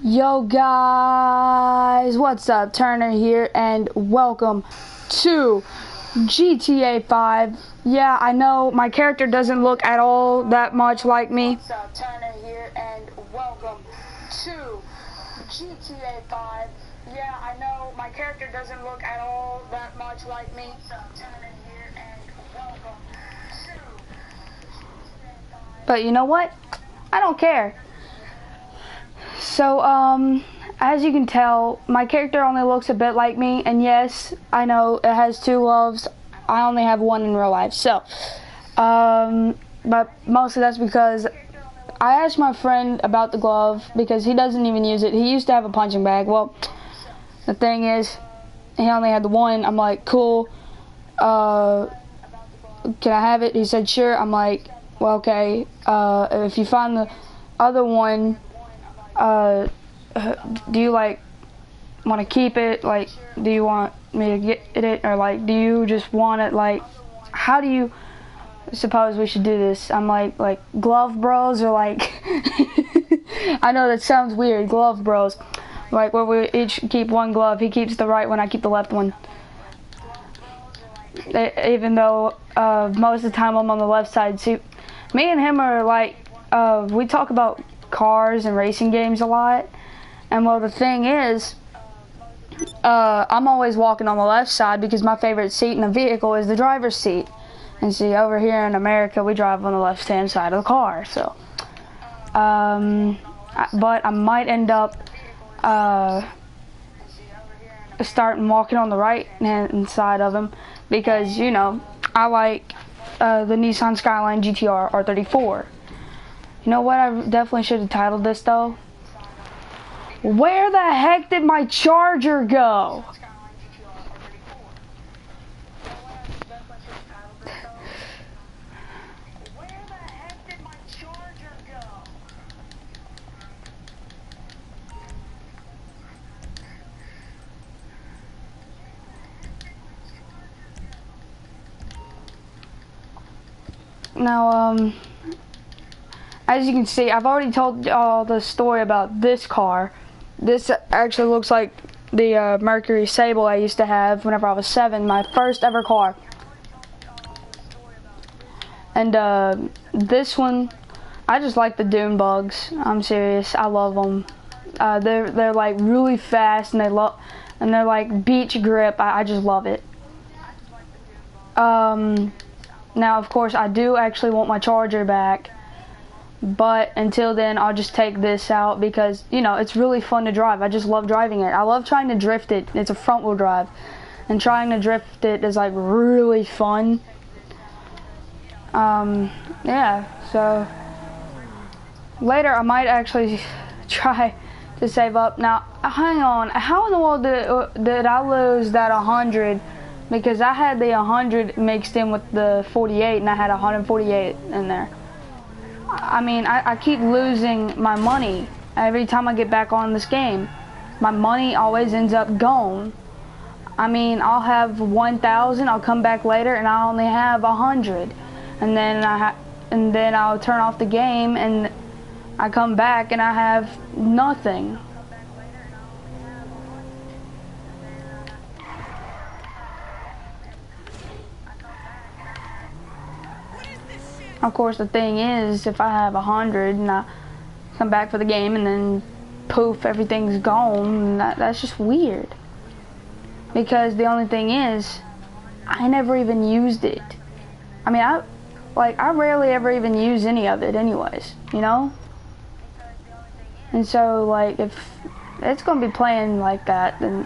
Yo guys, what's up? Turner here and welcome to GTA 5. Yeah, I know my character doesn't look at all that much like me. What's up? Turner here and welcome to GTA 5. Yeah, I know my character doesn't look at all that much like me. What's up? Turner here and welcome to GTA 5. But you know what? I don't care. So, as you can tell, my character only looks a bit like me, and yes, I know it has two loves. I only have one in real life, so, but mostly that's because I asked my friend about the glove, because he doesn't even use it. He used to have a punching bag. Well, the thing is, he only had the one. I'm like, cool, can I have it? He said, sure. I'm like, well, okay, if you find the other one, do you like want to keep it? Like, do you want me to get it, or like, do you just want it? Like, how do you suppose we should do this? I'm like glove bros, or like I know that sounds weird, glove bros, like where we each keep one glove. He keeps the right one, I keep the left one. Even though most of the time I'm on the left side. See, me and him are like, we talk about cars and racing games a lot, and well, the thing is, I'm always walking on the left side because my favorite seat in a vehicle is the driver's seat. And see, over here in America, we drive on the left hand side of the car. So, but I might end up starting walking on the right hand side of him, because you know I like the Nissan Skyline GTR R34. You know what? I definitely should have titled this though. Where the heck did my charger go? Now, as you can see, I've already told y'all the story about this car. This actually looks like the Mercury Sable I used to have whenever I was 7, my first ever car. And this one, I just like the dune bugs. I'm serious, I love them. They're like really fast, and they're like beach grip. I just love it. Now, of course, I do actually want my charger back. But until then, I'll just take this out because, you know, it's really fun to drive. I just love driving it. I love trying to drift it. It's a front wheel drive. And trying to drift it is like really fun. Yeah, so later I might actually try to save up. Now, hang on. How in the world did I lose that 100? Because I had the 100 mixed in with the 48, and I had 148 in there. I mean, I keep losing my money every time I get back on this game. My money always ends up gone. I mean, I'll have 1,000, I'll come back later, and I only have 100. And then I'll turn off the game, and I come back, and I have nothing. Of course, the thing is, if I have 100 and I come back for the game and then poof, everything's gone, that's just weird. Because the only thing is, I never even used it. I mean, I rarely ever even use any of it anyways, you know? And so, like, if it's going to be playing like that, then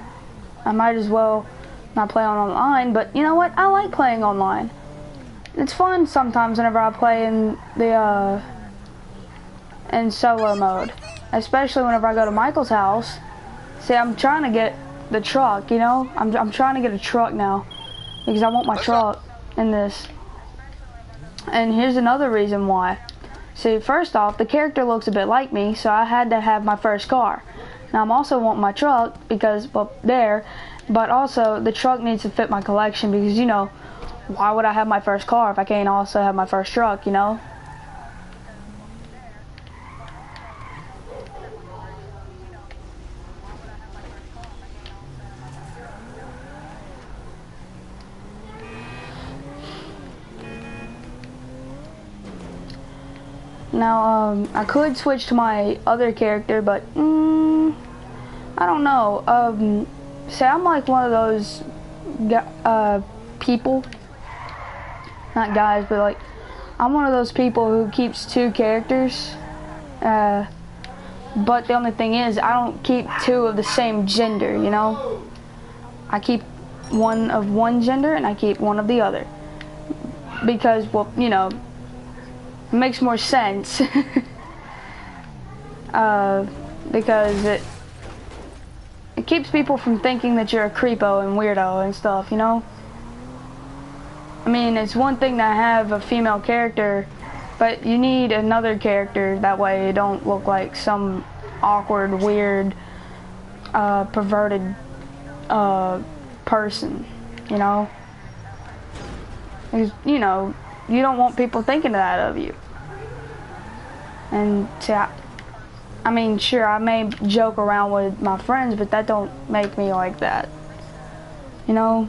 I might as well not play on online. But you know what? I like playing online. It's fun sometimes whenever I play in the in solo mode, especially whenever I go to Michael's house. See, I'm trying to get the truck, you know. I'm trying to get a truck now because I want my truck in this. And here's another reason why. See, first off, the character looks a bit like me, so I had to have my first car. Now I'm also wanting my truck because, well, but also the truck needs to fit my collection because, you know, why would I have my first car if I can't also have my first truck, you know? Now, I could switch to my other character, but I don't know. Say I'm like one of those people, not guys, but like I'm one of those people who keeps two characters. But the only thing is, I don't keep two of the same gender, you know? I keep one of one gender and I keep one of the other. Because, well, you know, it makes more sense. Because it keeps people from thinking that you're a creepo and weirdo and stuff, you know? I mean, it's one thing to have a female character, but you need another character, that way you don't look like some awkward, weird, perverted person, you know? Because, you know, you don't want people thinking that of you. And see, I mean, sure, I may joke around with my friends, but that don't make me like that, you know?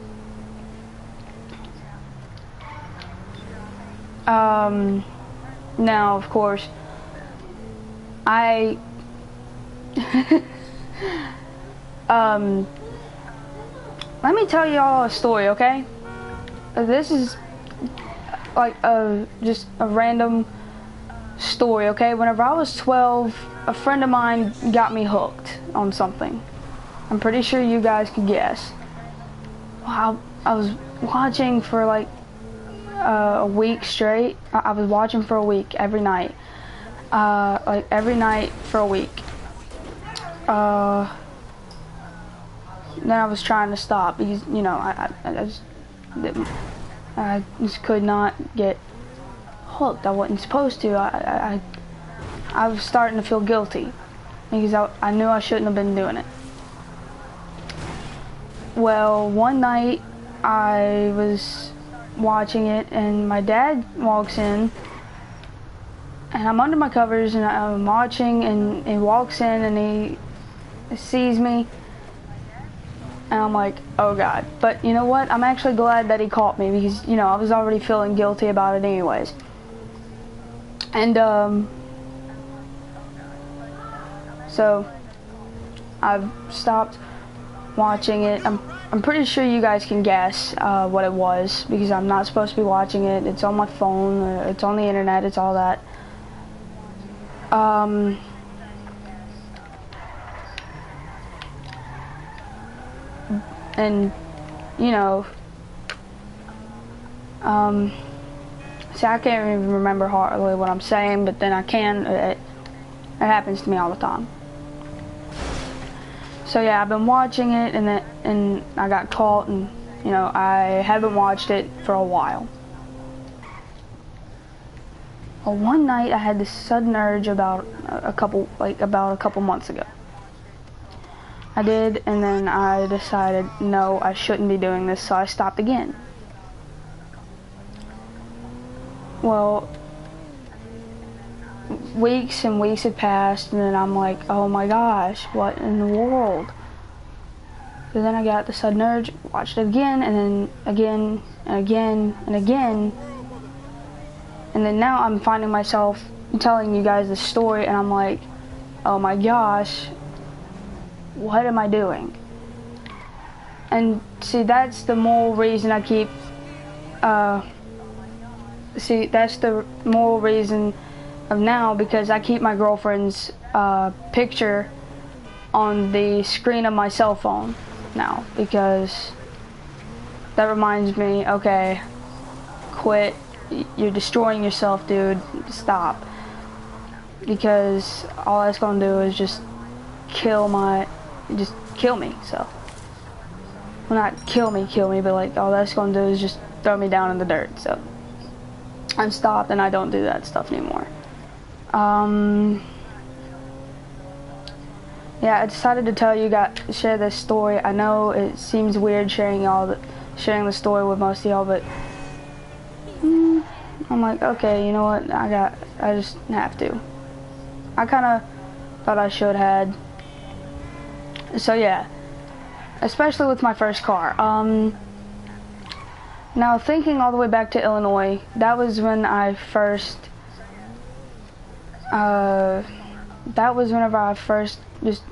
Now, of course, let me tell y'all a story, okay? This is like just a random story, okay? Whenever I was 12, a friend of mine got me hooked on something. I'm pretty sure you guys could guess. Wow, I was watching for like a week straight. I was watching for a week every night. Like every night for a week. Then I was trying to stop because, you know, I just could not get hooked. I wasn't supposed to. I was starting to feel guilty because I knew I shouldn't have been doing it. Well, one night I was watching it and my dad walks in and I'm under my covers and I'm watching and he walks in and he sees me and I'm like, oh God. But you know what? I'm actually glad that he caught me because, you know, I was already feeling guilty about it anyways. And so I've stopped watching it. I'm pretty sure you guys can guess what it was because I'm not supposed to be watching it. It's on my phone, it's on the internet, it's all that. And you know, see, I can't even remember hardly what I'm saying, but then I can. It happens to me all the time. So yeah, I've been watching it, and I got caught, and you know, I haven't watched it for a while. Well, one night I had this sudden urge about a couple months ago. I did, and then I decided, no, I shouldn't be doing this, so I stopped again. Well, weeks and weeks had passed, and then I'm like, oh my gosh, what in the world? So then I got the sudden urge, watched it again, and then again, and again, and again. And then now I'm finding myself telling you guys the story, and I'm like, oh my gosh, what am I doing? And see, that's the moral reason I keep, that's the moral reason of now, because I keep my girlfriend's picture on the screen of my cell phone now, because that reminds me, okay, quit, you're destroying yourself, dude, stop. Because all that's gonna do is just kill me, so. Well, not kill me, but like, all that's gonna do is just throw me down in the dirt, so. I'm stopped and I don't do that stuff anymore. Yeah, I decided to share this story. I know it seems weird sharing the story with most of y'all, but I'm like, okay, you know what? I just have to. I kind of thought I should had. So yeah, especially with my first car. Now thinking all the way back to Illinois, that was when I first That was whenever I first just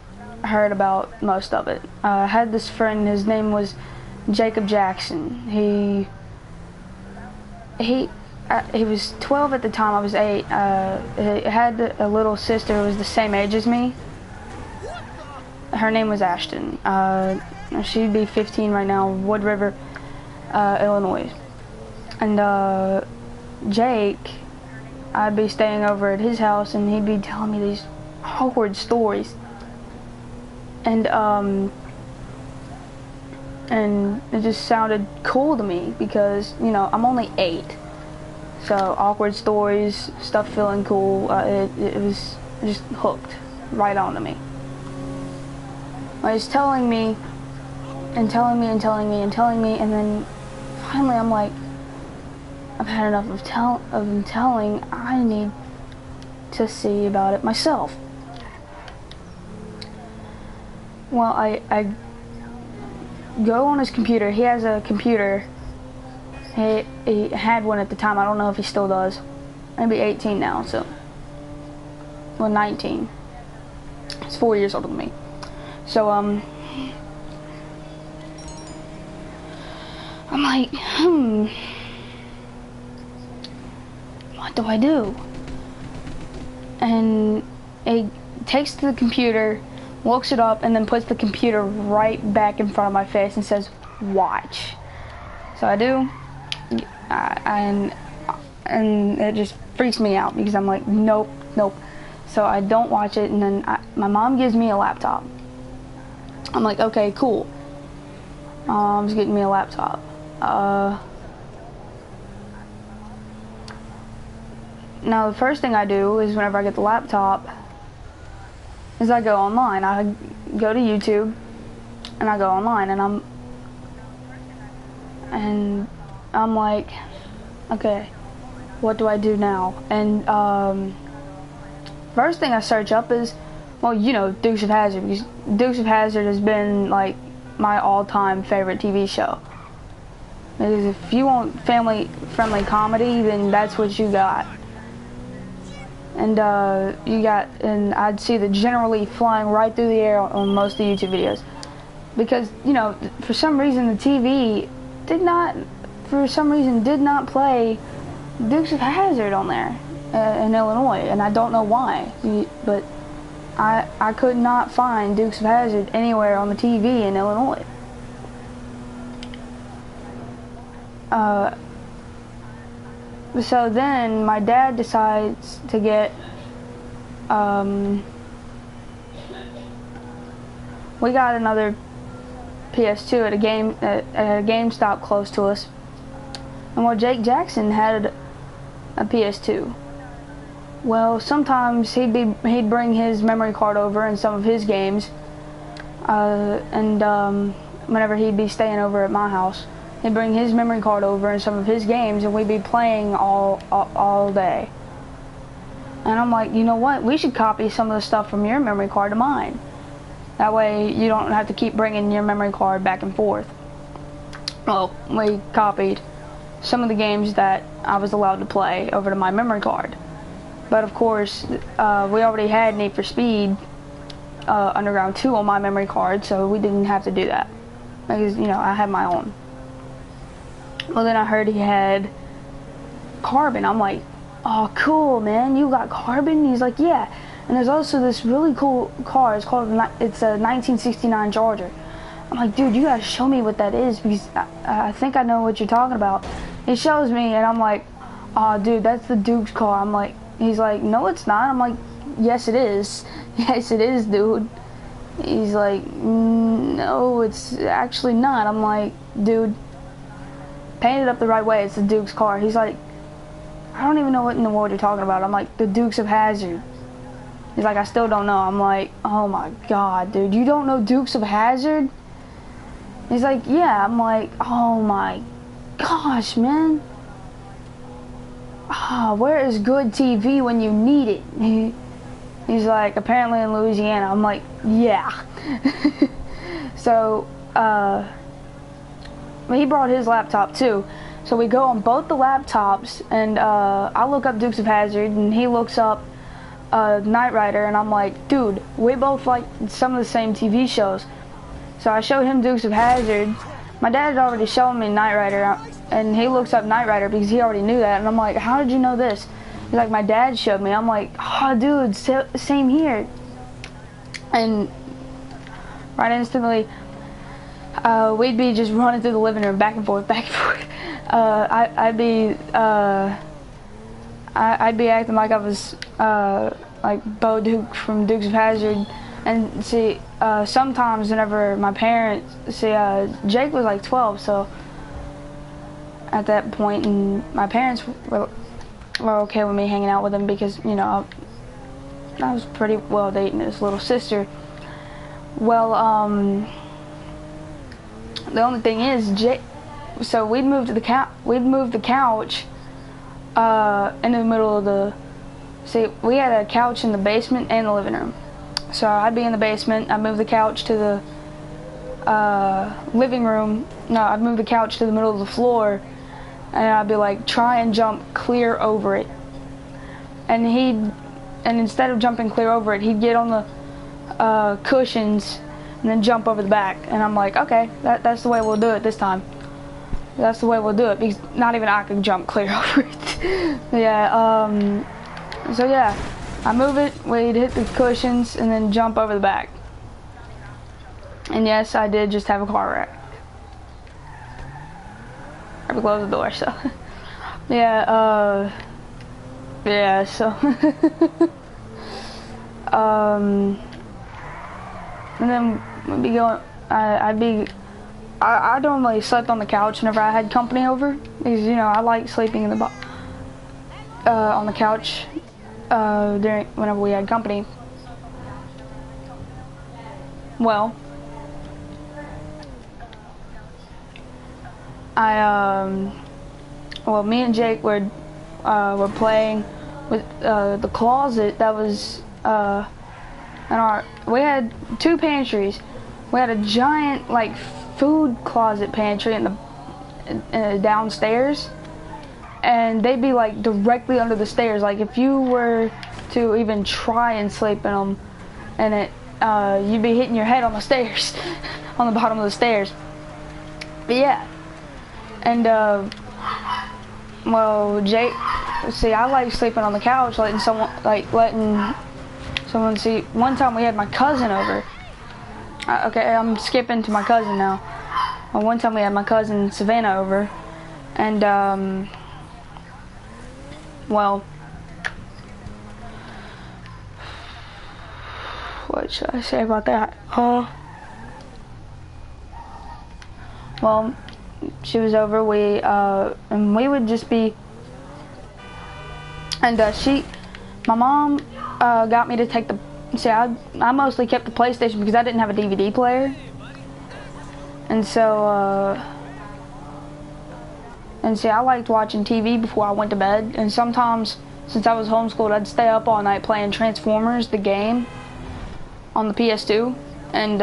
heard about most of it. I had this friend, his name was Jacob Jackson. He was 12 at the time, I was 8. He had a little sister who was the same age as me. Her name was Ashton. She'd be 15 right now, Wood River, Illinois. And Jake, I'd be staying over at his house and he'd be telling me these awkward stories. And it just sounded cool to me because, you know, I'm only 8. So awkward stories, stuff feeling cool, it was just hooked right onto me. He was telling me and telling me and telling me and telling me, and then finally I'm like, I've had enough of him telling. I need to see about it myself. Well, I go on his computer. He has a computer. He had one at the time. I don't know if he still does. Maybe 18 now, so. Well, 19. He's 4 years older than me. So, I'm like, what do I do? And he takes the computer, looks it up, and then puts the computer right back in front of my face and says, watch. So I do, and it just freaks me out because I'm like, nope. So I don't watch it, and then my mom gives me a laptop. I'm like, okay, cool. Mom's getting me a laptop. Now the first thing I do is whenever I get the laptop is I go online. I go to YouTube and I go online and I'm like, okay, what do I do now? And first thing I search up is, well, you know, Dukes of Hazzard, because Dukes of Hazzard has been like my all-time favorite TV show. Because if you want family-friendly comedy, then that's what you got. And and I'd see the generally flying right through the air on most of the YouTube videos. Because, you know, for some reason the TV did not play Dukes of Hazzard on there in Illinois, and I don't know why, but I could not find Dukes of Hazzard anywhere on the TV in Illinois. So then my dad decides to get, we got another PS2 at a GameStop close to us. And well, Jake Jackson had a PS2. Well, sometimes he'd bring his memory card over in some of his games, whenever he'd be staying over at my house, he'd bring his memory card over in some of his games, and we'd be playing all day. And I'm like, you know what? We should copy some of the stuff from your memory card to mine. That way, you don't have to keep bringing your memory card back and forth. Well, we copied some of the games that I was allowed to play over to my memory card. But of course, we already had Need for Speed Underground 2 on my memory card, so we didn't have to do that. Because, you know, I had my own. Well, then I heard he had Carbon. I'm like, oh, cool, man, you got Carbon? He's like, yeah. And there's also this really cool car. It's a 1969 Charger. I'm like, dude, you gotta show me what that is, because I think I know what you're talking about. He shows me, and I'm like, oh, dude, that's the Duke's car. I'm like, he's like, no, it's not. I'm like, yes, it is. Yes, it is, dude. He's like, no, it's actually not. I'm like, dude, paint it up the right way. It's the Duke's car. He's like, I don't even know what in the world you're talking about. I'm like, the Dukes of Hazzard. He's like, I still don't know. I'm like, oh my god, dude, you don't know Dukes of Hazzard? He's like, yeah. I'm like, oh my gosh, man. Where is good TV when you need it? He's like, apparently in Louisiana. I'm like, yeah. So, he brought his laptop too. So we go on both the laptops, and I look up Dukes of Hazzard, and he looks up Knight Rider, and I'm like, dude, we both like some of the same TV shows. So I showed him Dukes of Hazzard. My dad had already shown me Knight Rider, and he looks up Knight Rider because he already knew that. And I'm like, how did you know this? He's like, my dad showed me. I'm like, oh, dude, same here. And right instantly, we'd be just running through the living room, back and forth, back and forth. I'd be acting like I was like Bo Duke from Dukes of Hazzard. And see, sometimes whenever my parents, see, Jake was like 12, so at that point, and my parents were okay with me hanging out with him because, you know, I was pretty well dating his little sister. Well, the only thing is, so we'd move the couch in the middle of the, see, we had a couch in the basement and the living room. So I'd be in the basement, I'd move the couch to the living room. No, I'd move the couch to the middle of the floor, and I'd be like, try and jump clear over it. And instead of jumping clear over it, he'd get on the cushions and then jump over the back. And I'm like, okay, that's the way we'll do it this time. That's the way we'll do it, because not even I could jump clear over it. Yeah, so yeah. I move it, we'd hit the cushions, and then jump over the back. And yes, I did just have a car wreck. I have to close the door, so. Yeah, yeah, so. And then we'd be going, I normally slept on the couch whenever I had company over, because, you know, I like sleeping in the on the couch. Whenever we had company. Well, me and Jake were playing with the closet that was we had two pantries. We had a giant like food closet pantry in the downstairs. And they'd be like directly under the stairs. Like if you were to even try and sleep in them, and you'd be hitting your head on the stairs, on the bottom of the stairs. But yeah, and well, Jake, see, I like sleeping on the couch, letting someone see. One time we had my cousin over. Okay, I'm skipping to my cousin now. One time we had my cousin Savannah over, and well, what should I say about that? Well, she was over, and we would just be, and my mom got me to take I mostly kept the PlayStation because I didn't have a DVD player, and so, and see, I liked watching TV before I went to bed, and sometimes, since I was homeschooled, I'd stay up all night playing Transformers, the game, on the PS2, and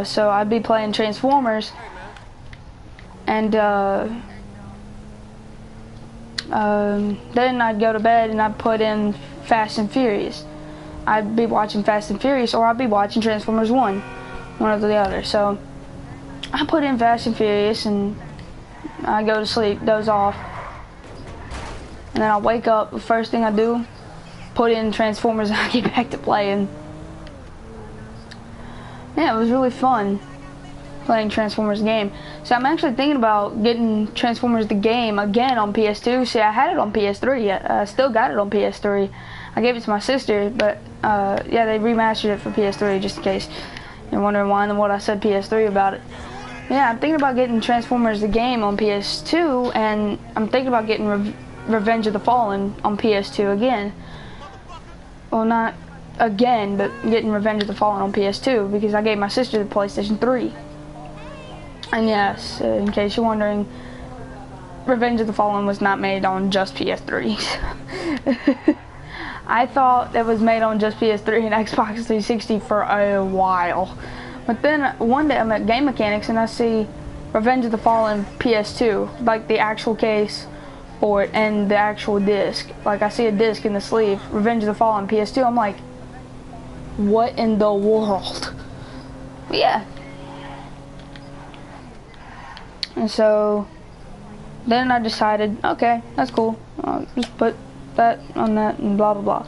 so I'd be playing Transformers, and then I'd go to bed and I'd put in Fast and Furious. I'd be watching Fast and Furious, or I'd be watching Transformers 1, one or the other, so I put in Fast and Furious, and I go to sleep, doze off, and then I wake up. The first thing I do, put in Transformers, and I get back to playing. Yeah, it was really fun playing Transformers game. So I'm actually thinking about getting Transformers the game again on PS2. See, I had it on PS3. I still got it on PS3. I gave it to my sister, but yeah, they remastered it for PS3 just in case you're wondering why and what I said PS3 about it. Yeah, I'm thinking about getting Transformers the game on PS2, and I'm thinking about getting Revenge of the Fallen on PS2 again. Well, not again, but getting Revenge of the Fallen on PS2 because I gave my sister the PlayStation 3. And yes, in case you're wondering, Revenge of the Fallen was not made on just PS3. I thought it was made on just PS3 and Xbox 360 for a while. But then one day I'm at Game Mechanics and I see Revenge of the Fallen PS2, like the actual case for it and the actual disc. Like, I see a disc in the sleeve, Revenge of the Fallen PS2. I'm like, what in the world? But yeah. And so then I decided, okay, that's cool. I'll just put that on that and blah blah blah.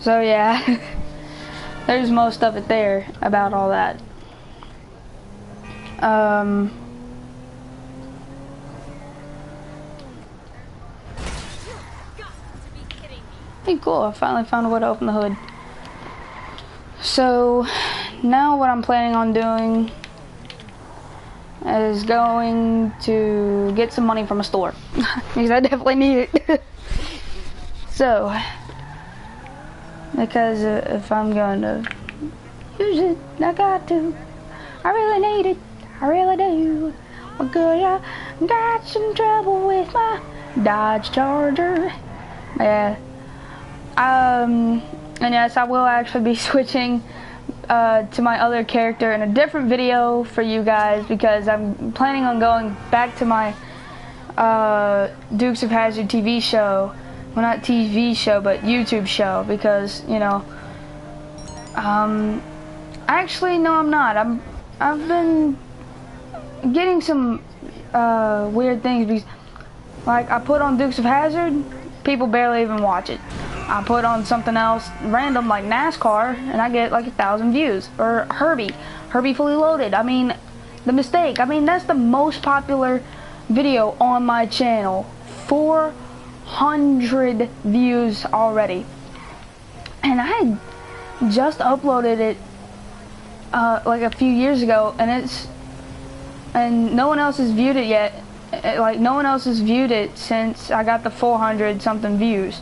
So yeah, there's most of it there about all that. Hey, cool, I finally found a way to open the hood. So now what I'm planning on doing is going to get some money from a store because I definitely need it. So, because if I'm going to use it, I got to. I really need it. I really do. Because I got some trouble with my Dodge Charger. Yeah. And yes, I will actually be switching to my other character in a different video for you guys, because I'm planning on going back to my Dukes of Hazzard TV show. Well, not TV show, but YouTube show, because, you know, actually, no, I'm not. I've been getting some weird things, because, like, I put on Dukes of Hazzard, people barely even watch it. I put on something else random like NASCAR and I get like 1,000 views. Or Herbie Fully Loaded. I mean, The Mistake. I mean, that's the most popular video on my channel. 400 views already. And I had just uploaded it like a few years ago, and no one else has viewed it yet. Like, no one else has viewed it since I got the 400 something views.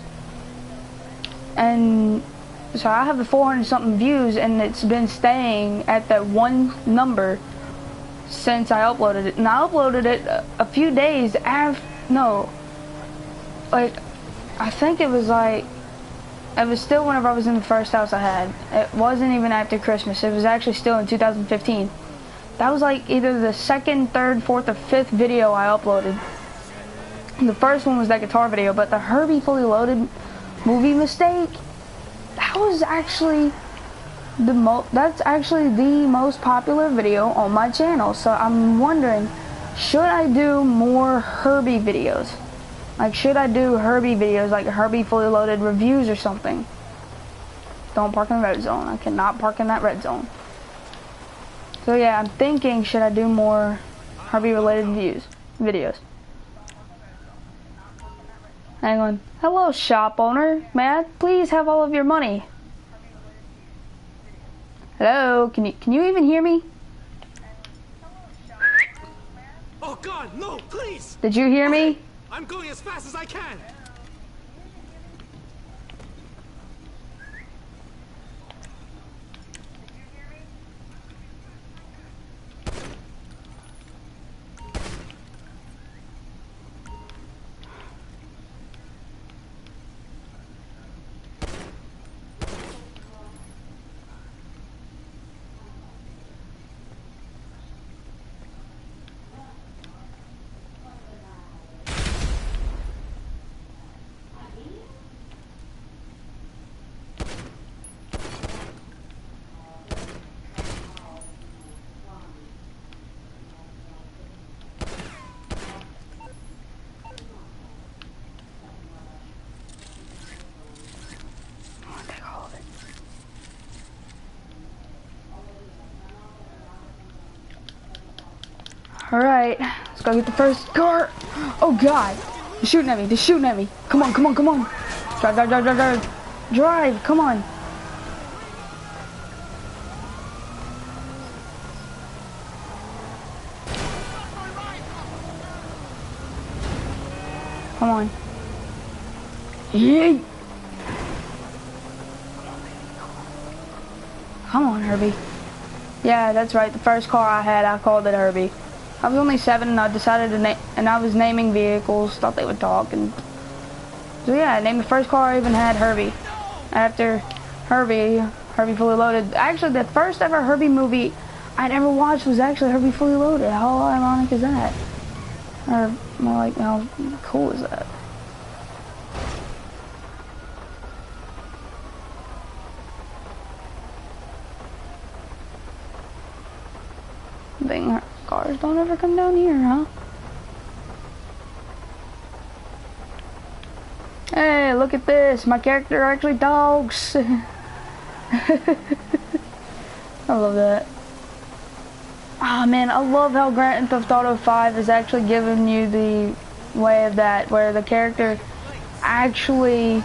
And so I have the 400 something views, and it's been staying at that one number since I uploaded it. And I uploaded it a few days after, no, like, I think it was still whenever I was in the first house I had. It wasn't even after Christmas. It was actually still in 2015. That was like either the second, third, fourth, or fifth video I uploaded. The first one was that guitar video, but the Herbie Fully Loaded movie Mistake, that was actually that's actually the most popular video on my channel. So I'm wondering, should I do more Herbie videos? Like, should I do Herbie videos, like Herbie Fully Loaded reviews or something? Don't park in the red zone. I cannot park in that red zone. So yeah, I'm thinking, should I do more Herbie related videos? Hang on. Hello, shop owner. May I please have all of your money? Hello, can you even hear me? Oh God, no, please! Did you hear me? I'm going as fast as I can. Alright, let's go get the first car. Oh God, they're shooting at me, they're shooting at me. Come on, come on, come on. Drive, drive, drive, drive, drive. Drive, come on. Come on. Yay! Come on, Herbie. Yeah, that's right. The first car I had, I called it Herbie. I was only 7, and I decided to and I was naming vehicles. Thought they would talk, and so yeah, I named the first car I even had Herbie. After Herbie Fully Loaded. Actually, the first ever Herbie movie I'd ever watched was actually Herbie Fully Loaded. How ironic is that? Or more like, how cool is that? Dang, cars don't ever come down here, huh? Hey, look at this. My character actually talks. I love that. Ah, man, I love how Grand Theft Auto 5 is actually giving you the way of that, where the character actually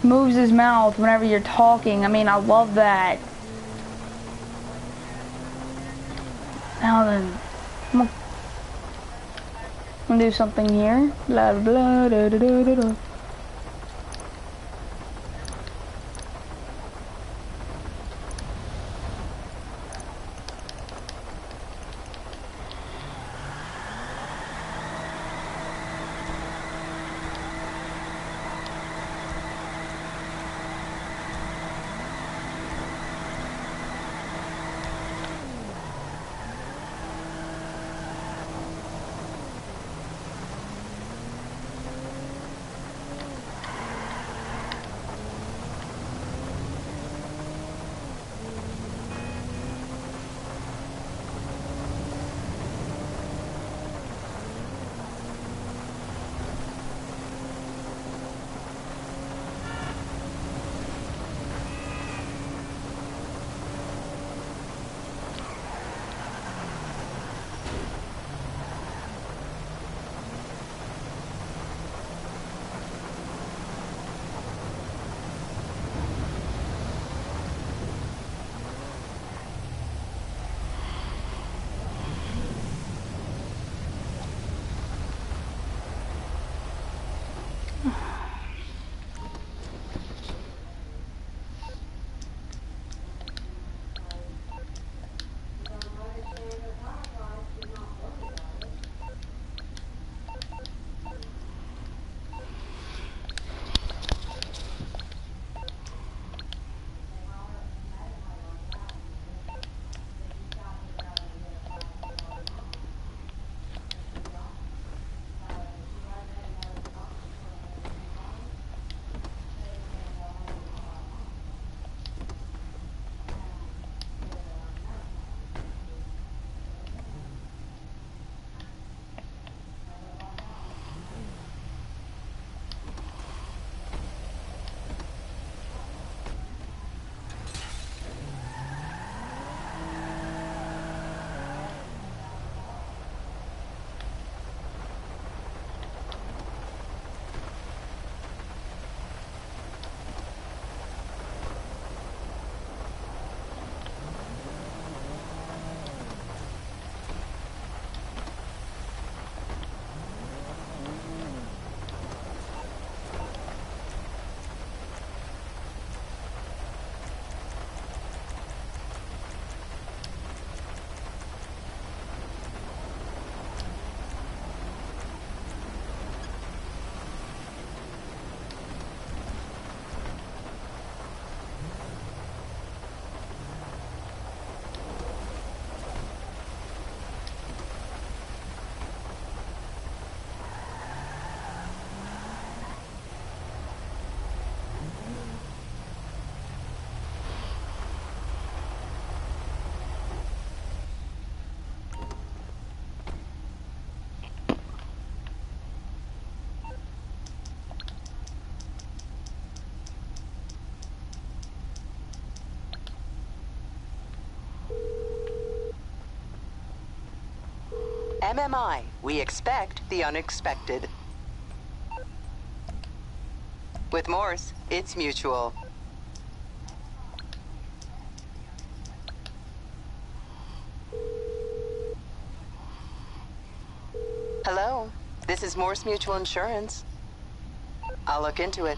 moves his mouth whenever you're talking. I mean, I love that. Now then, I'm gonna do something here. Blah blah da da da da da. MMI, we expect the unexpected. With Morse, it's mutual. Hello, this is Morse Mutual Insurance. I'll look into it.